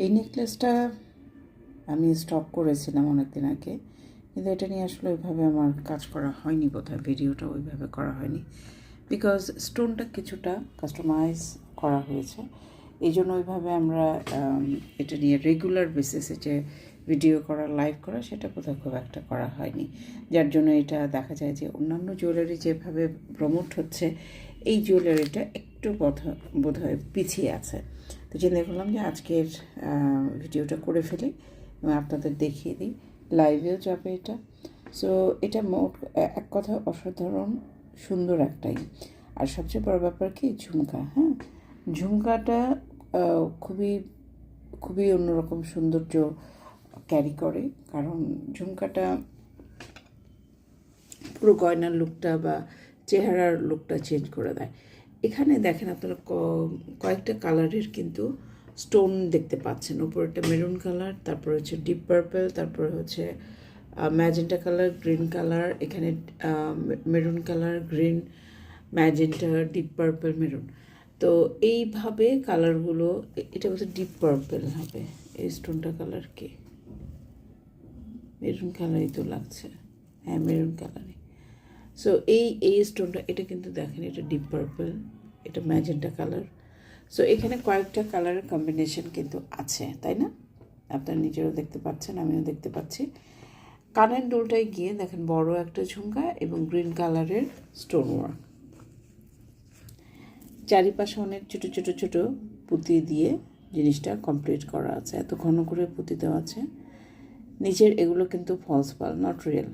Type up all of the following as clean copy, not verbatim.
এই নেকলেসটা আমি স্টক করেছিলাম অনেক দিন আগে, কিন্তু এটা নিয়ে আসলে ওইভাবে আমার কাজ করা হয়নি, বোধহয় ভিডিওটা ওইভাবে করা হয়নি, বিকজ স্টোনটা কিছুটা কাস্টমাইজ করা হয়েছে। এই জন্য ওইভাবে আমরা এটা নিয়ে রেগুলার বেসিসে যে ভিডিও করা, লাইভ করা, সেটা বোধহয় খুব একটা করা হয়নি। যার জন্য এটা দেখা যায় যে অন্যান্য জুয়েলারি যেভাবে প্রমোট হচ্ছে, এই জুয়েলারিটা একটু বোধহয় পিছিয়ে আছে। তো চিন্তা করলাম যে আজকের ভিডিওটা করে ফেলি এবং আপনাদের দেখিয়ে দিই, লাইভেও যাবে এটা। সো এটা মোট এক কথা অসাধারণ সুন্দর একটাই। আর সবচেয়ে বড় ব্যাপার কি, ঝুমকা। হ্যাঁ, ঝুমকাটা খুবই খুবই অন্যরকম সৌন্দর্য ক্যারি করে, কারণ ঝুমকাটা পুরো গয়নার লুকটা বা চেহারার লুকটা চেঞ্জ করে দেয়। এখানে দেখেন আপনারা কয়েকটা কালারের কিন্তু স্টোন দেখতে পাচ্ছেন। উপরেরটা মেরুন কালার, তারপর হচ্ছে ডিপ পার্পল, তারপর হচ্ছে ম্যাজেন্টা কালার, গ্রিন কালার, এখানে maroon colour, green, magenta, deep purple, maroon. তো এইভাবে কালারগুলো, এটা বলতে ডিপ পার্পল হবে। এই স্টোনটা কালার কি, মেরুন কালারই তো লাগছে। হ্যাঁ, মেরুন কালারই। সো এই স্টোনটা, এটা কিন্তু দেখেন, এটা ডিপ পার্পল, এটা ম্যাজেন্টা কালার। সো এখানে কয়েকটা কালারের কম্বিনেশন কিন্তু আছে, তাই না? আপনারা নিজেরাও দেখতে পাচ্ছেন, আমিও দেখতে পাচ্ছি। কানের দুলটায় গিয়ে দেখেন বড় একটা ঝুমকা এবং গ্রিন কালারের স্টোন ওয়ার্ক, চারিপাশে অনেক ছোট ছোট ছোট পুঁতি দিয়ে জিনিসটা কমপ্লিট করা আছে। এত ঘন করে পুঁতি দেওয়া আছে। নিচের এগুলো কিন্তু false pearl, not real.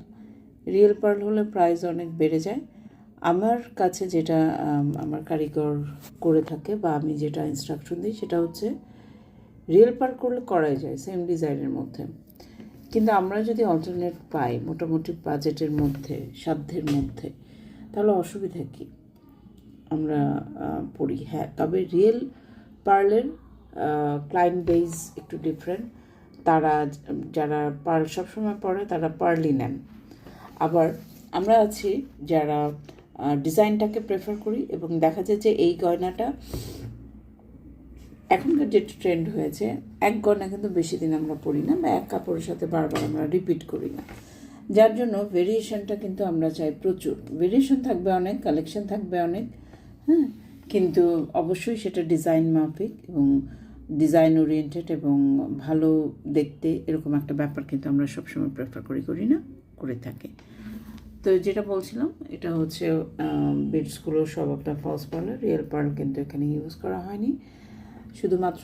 Real pearl হলে প্রাইস অনেক বেড়ে যায়। আমার কাছে যেটা আমার কারিগর করে থাকে বা আমি যেটা ইনস্ট্রাকশন দিই, সেটা হচ্ছে রিয়েল পার্ল করলে করাই যায় সেম ডিজাইনের মধ্যে, কিন্তু আমরা যদি অল্টারনেট পাই মোটামুটি বাজেটের মধ্যে, সাধ্যের মধ্যে, তাহলে অসুবিধা কী, আমরা পড়ি। হ্যাঁ, তবে রিয়েল পার্লের ক্লায়েন্ট বেজ একটু ডিফারেন্ট। তারা যারা পার্ল সবসময় পড়ে তারা পার্লই নেন। আবার আমরা আছি যারা ডিজাইনটাকে প্রেফার করি, এবং দেখা যায় যে এই গয়নাটা এখনকার যে ট্রেন্ড হয়েছে, এক গয়না কিন্তু বেশি দিন আমরা পরি না, বা এক কাপড়ের সাথে বারবার আমরা রিপিট করি না। যার জন্য ভেরিয়েশনটা কিন্তু আমরা চাই প্রচুর। ভেরিয়েশন থাকবে অনেক, কালেকশন থাকবে অনেক, হ্যাঁ, কিন্তু অবশ্যই সেটা ডিজাইন মাফিক এবং ডিজাইন ওরিয়েন্টেড এবং ভালো দেখতে, এরকম একটা ব্যাপার কিন্তু আমরা সবসময় প্রেফার করি না, করে থাকি। তো যেটা বলছিলাম, এটা হচ্ছে বিটসগুলো সব একটা ফলস পার্ল, রিয়েল পার্ল কিন্তু এখানে ইউজ করা হয়নি। শুধুমাত্র